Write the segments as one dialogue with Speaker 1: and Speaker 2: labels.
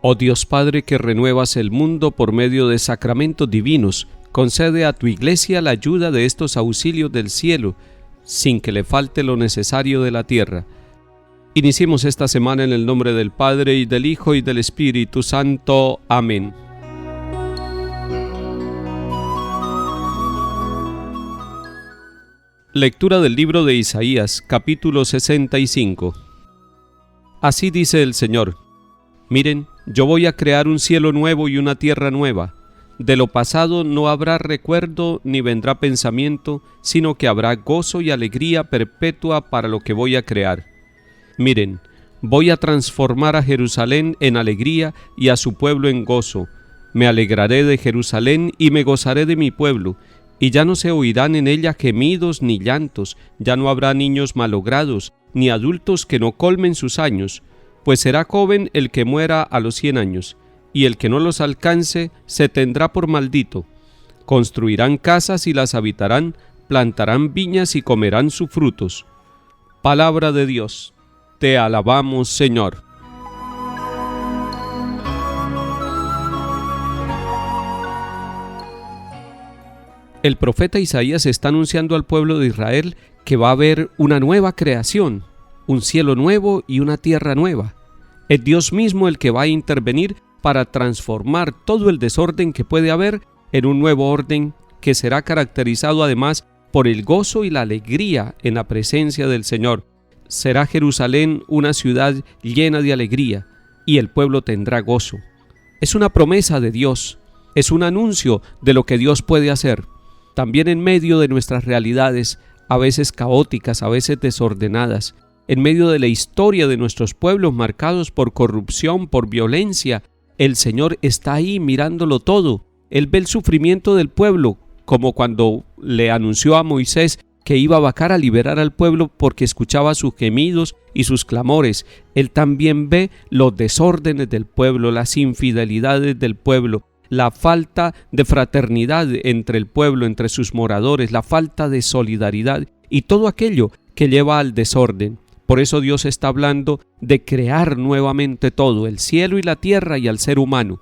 Speaker 1: Oh Dios Padre, que renuevas el mundo por medio de sacramentos divinos, concede a tu Iglesia la ayuda de estos auxilios del cielo, sin que le falte lo necesario de la tierra. Iniciemos esta semana en el nombre del Padre, y del Hijo, y del Espíritu Santo. Amén. Lectura del libro de Isaías, capítulo 65. Así dice el Señor: Miren, yo voy a crear un cielo nuevo y una tierra nueva. De lo pasado no habrá recuerdo ni vendrá pensamiento, sino que habrá gozo y alegría perpetua para lo que voy a crear. Miren, voy a transformar a Jerusalén en alegría y a su pueblo en gozo. Me alegraré de Jerusalén y me gozaré de mi pueblo, y ya no se oirán en ella gemidos ni llantos, ya no habrá niños malogrados, ni adultos que no colmen sus años, pues será joven el que muera a los 100 años, y el que no los alcance se tendrá por maldito. Construirán casas y las habitarán, plantarán viñas y comerán sus frutos. Palabra de Dios. Te alabamos, Señor. El profeta Isaías está anunciando al pueblo de Israel que va a haber una nueva creación, un cielo nuevo y una tierra nueva. Es Dios mismo el que va a intervenir para transformar todo el desorden que puede haber en un nuevo orden que será caracterizado además por el gozo y la alegría en la presencia del Señor. Será Jerusalén una ciudad llena de alegría y el pueblo tendrá gozo. Es una promesa de Dios, es un anuncio de lo que Dios puede hacer. También en medio de nuestras realidades, a veces caóticas, a veces desordenadas, en medio de la historia de nuestros pueblos marcados por corrupción, por violencia, el Señor está ahí mirándolo todo. Él ve el sufrimiento del pueblo, como cuando le anunció a Moisés que iba a bajar a liberar al pueblo porque escuchaba sus gemidos y sus clamores. Él también ve los desórdenes del pueblo, las infidelidades del pueblo, la falta de fraternidad entre el pueblo, entre sus moradores, la falta de solidaridad y todo aquello que lleva al desorden. Por eso Dios está hablando de crear nuevamente todo, el cielo y la tierra y al ser humano.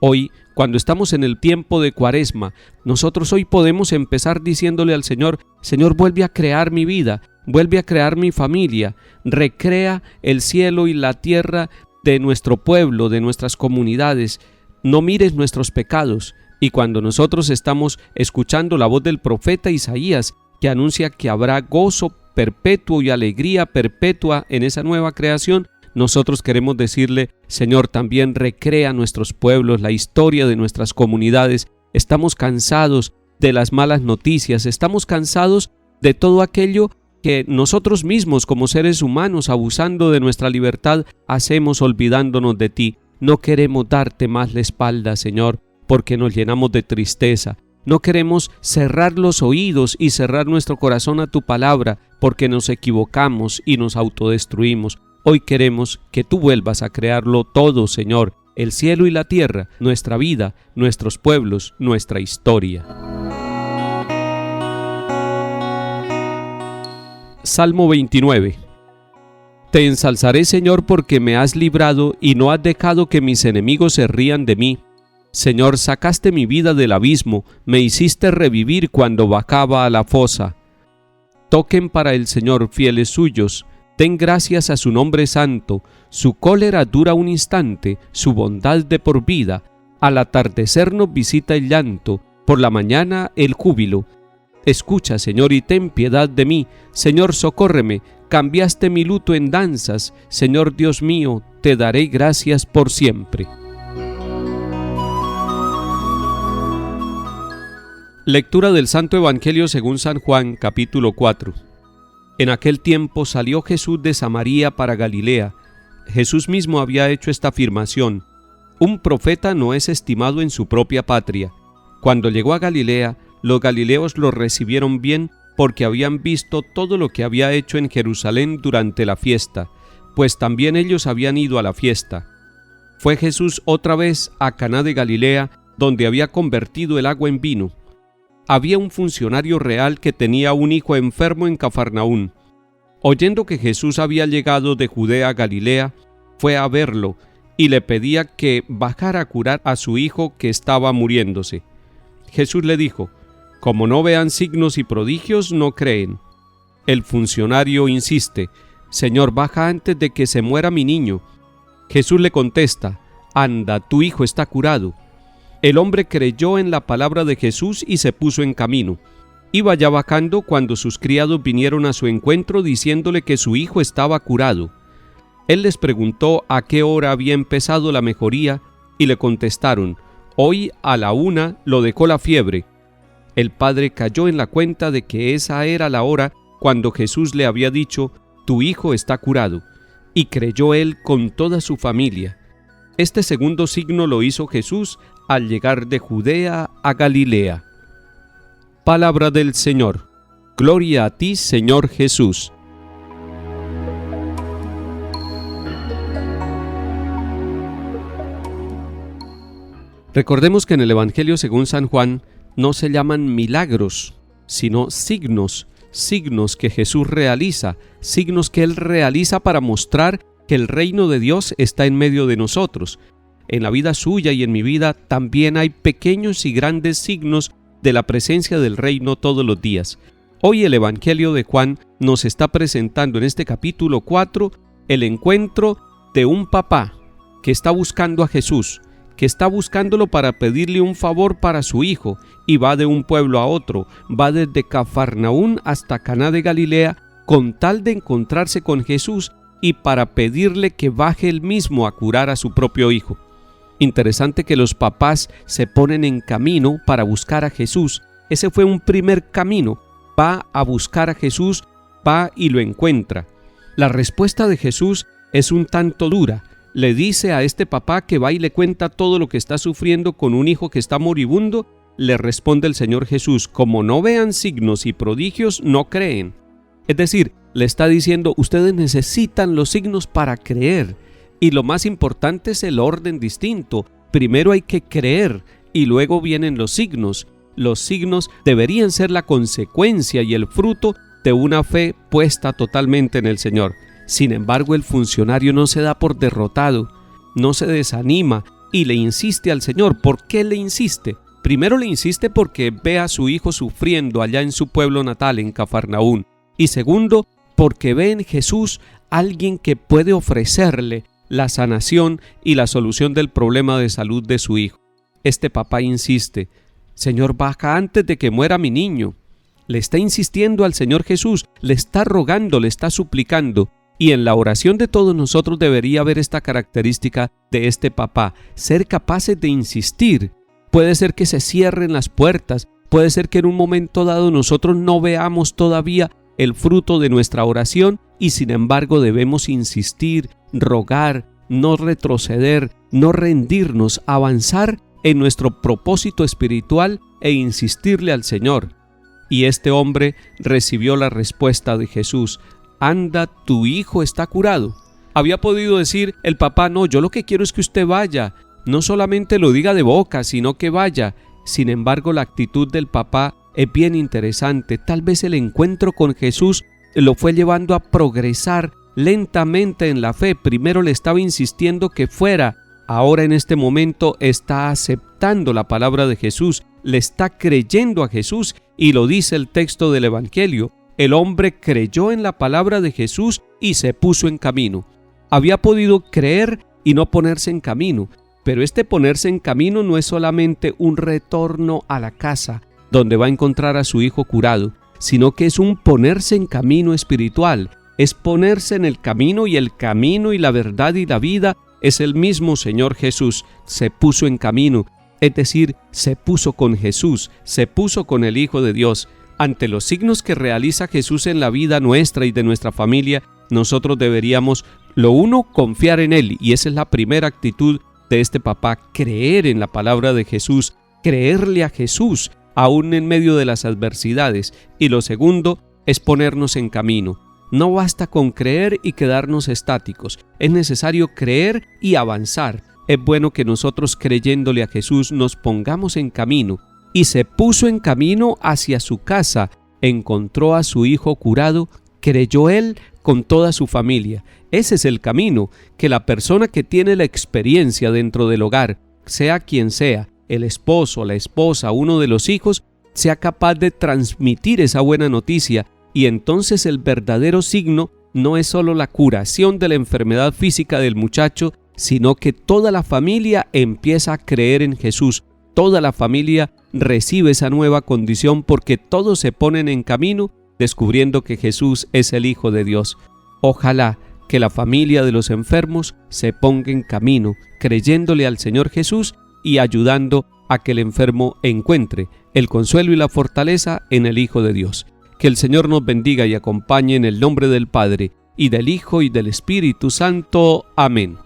Speaker 1: Hoy, cuando estamos en el tiempo de Cuaresma, nosotros hoy podemos empezar diciéndole al Señor: Señor, vuelve a crear mi vida, vuelve a crear mi familia, recrea el cielo y la tierra de nuestro pueblo, de nuestras comunidades. No mires nuestros pecados. Y cuando nosotros estamos escuchando la voz del profeta Isaías, que anuncia que habrá gozo perpetuo y alegría perpetua en esa nueva creación, nosotros queremos decirle: Señor, también recrea nuestros pueblos, la historia de nuestras comunidades. Estamos cansados de las malas noticias, estamos cansados de todo aquello que nosotros mismos como seres humanos, abusando de nuestra libertad, hacemos olvidándonos de ti. No queremos darte más la espalda, Señor, porque nos llenamos de tristeza. No queremos cerrar los oídos y cerrar nuestro corazón a tu palabra, porque nos equivocamos y nos autodestruimos. Hoy queremos que tú vuelvas a crearlo todo, Señor, el cielo y la tierra, nuestra vida, nuestros pueblos, nuestra historia. Salmo 29. Te ensalzaré, Señor, porque me has librado y no has dejado que mis enemigos se rían de mí. Señor, sacaste mi vida del abismo, me hiciste revivir cuando bajaba a la fosa. Toquen para el Señor, fieles suyos, den gracias a su nombre santo. Su cólera dura un instante, su bondad de por vida. Al atardecer nos visita el llanto, por la mañana el júbilo. Escucha, Señor, y ten piedad de mí. Señor, socórreme. Cambiaste mi luto en danzas. Señor Dios mío, te daré gracias por siempre. Lectura del Santo Evangelio según San Juan, capítulo 4. En aquel tiempo salió Jesús de Samaria para Galilea. Jesús mismo había hecho esta afirmación: un profeta no es estimado en su propia patria. Cuando llegó a Galilea, los galileos lo recibieron bien porque habían visto todo lo que había hecho en Jerusalén durante la fiesta, pues también ellos habían ido a la fiesta. Fue Jesús otra vez a Caná de Galilea, donde había convertido el agua en vino. Había un funcionario real que tenía un hijo enfermo en Cafarnaún. Oyendo que Jesús había llegado de Judea a Galilea, fue a verlo, y le pedía que bajara a curar a su hijo que estaba muriéndose. Jesús le dijo: como no vean signos y prodigios, no creen. El funcionario insiste: Señor, baja antes de que se muera mi niño. Jesús le contesta: anda, tu hijo está curado. El hombre creyó en la palabra de Jesús y se puso en camino. Iba ya bajando cuando sus criados vinieron a su encuentro diciéndole que su hijo estaba curado. Él les preguntó a qué hora había empezado la mejoría y le contestaron: hoy a la 1 lo dejó la fiebre. El padre cayó en la cuenta de que esa era la hora cuando Jesús le había dicho: tu hijo está curado, y creyó él con toda su familia. Este segundo signo lo hizo Jesús al llegar de Judea a Galilea. Palabra del Señor. Gloria a ti, Señor Jesús. Recordemos que en el Evangelio según San Juan no se llaman milagros, sino signos, signos que Jesús realiza, signos que Él realiza para mostrar que el reino de Dios está en medio de nosotros. En la vida suya y en mi vida también hay pequeños y grandes signos de la presencia del reino todos los días. Hoy el Evangelio de Juan nos está presentando en este capítulo 4 el encuentro de un papá que está buscando a Jesús, que está buscándolo para pedirle un favor para su hijo, y va de un pueblo a otro, va desde Cafarnaún hasta Caná de Galilea, con tal de encontrarse con Jesús y para pedirle que baje él mismo a curar a su propio hijo. Interesante que los papás se ponen en camino para buscar a Jesús. Ese fue un primer camino. Va a buscar a Jesús, va y lo encuentra. La respuesta de Jesús es un tanto dura. Le dice a este papá que va y le cuenta todo lo que está sufriendo con un hijo que está moribundo. Le responde el Señor Jesús: como no vean signos y prodigios, no creen. Es decir, le está diciendo: ustedes necesitan los signos para creer. Y lo más importante es el orden distinto. Primero hay que creer y luego vienen los signos. Los signos deberían ser la consecuencia y el fruto de una fe puesta totalmente en el Señor. Sin embargo, el funcionario no se da por derrotado, no se desanima y le insiste al Señor. ¿Por qué le insiste? Primero le insiste porque ve a su hijo sufriendo allá en su pueblo natal, en Cafarnaún. Y segundo, porque ve en Jesús alguien que puede ofrecerle la sanación y la solución del problema de salud de su hijo. Este papá insiste: Señor, baja antes de que muera mi niño. Le está insistiendo al Señor Jesús, le está rogando, le está suplicando. Y en la oración de todos nosotros debería haber esta característica de este papá: ser capaces de insistir. Puede ser que se cierren las puertas, puede ser que en un momento dado nosotros no veamos todavía el fruto de nuestra oración, y sin embargo debemos insistir, rogar, no retroceder, no rendirnos, avanzar en nuestro propósito espiritual e insistirle al Señor. Y este hombre recibió la respuesta de Jesús: anda, tu hijo está curado. Había podido decir el papá: no, yo lo que quiero es que usted vaya, no solamente lo diga de boca, sino que vaya. Sin embargo, la actitud del papá es bien interesante. Tal vez el encuentro con Jesús lo fue llevando a progresar lentamente en la fe. Primero le estaba insistiendo que fuera, ahora en este momento está aceptando la palabra de Jesús, le está creyendo a Jesús, y lo dice el texto del Evangelio: el hombre creyó en la palabra de Jesús y se puso en camino. Había podido creer y no ponerse en camino, pero este ponerse en camino no es solamente un retorno a la casa donde va a encontrar a su hijo curado, sino que es un ponerse en camino espiritual, es ponerse en el camino, y el camino y la verdad y la vida es el mismo Señor Jesús. Se puso en camino, es decir, se puso con Jesús, se puso con el Hijo de Dios. Ante los signos que realiza Jesús en la vida nuestra y de nuestra familia, nosotros deberíamos, lo uno, confiar en Él, y esa es la primera actitud de este papá: creer en la palabra de Jesús, creerle a Jesús, aún en medio de las adversidades. Y lo segundo es ponernos en camino. No basta con creer y quedarnos estáticos, es necesario creer y avanzar. Es bueno que nosotros, creyéndole a Jesús, nos pongamos en camino. Y se puso en camino hacia su casa, encontró a su hijo curado, creyó él con toda su familia. Ese es el camino, que la persona que tiene la experiencia dentro del hogar, sea quien sea, el esposo, la esposa, uno de los hijos, sea capaz de transmitir esa buena noticia, y entonces el verdadero signo no es solo la curación de la enfermedad física del muchacho, sino que toda la familia empieza a creer en Jesús. Toda la familia recibe esa nueva condición porque todos se ponen en camino descubriendo que Jesús es el Hijo de Dios. Ojalá que la familia de los enfermos se ponga en camino, creyéndole al Señor Jesús y ayudando a que el enfermo encuentre el consuelo y la fortaleza en el Hijo de Dios. Que el Señor nos bendiga y acompañe en el nombre del Padre, y del Hijo, y del Espíritu Santo. Amén.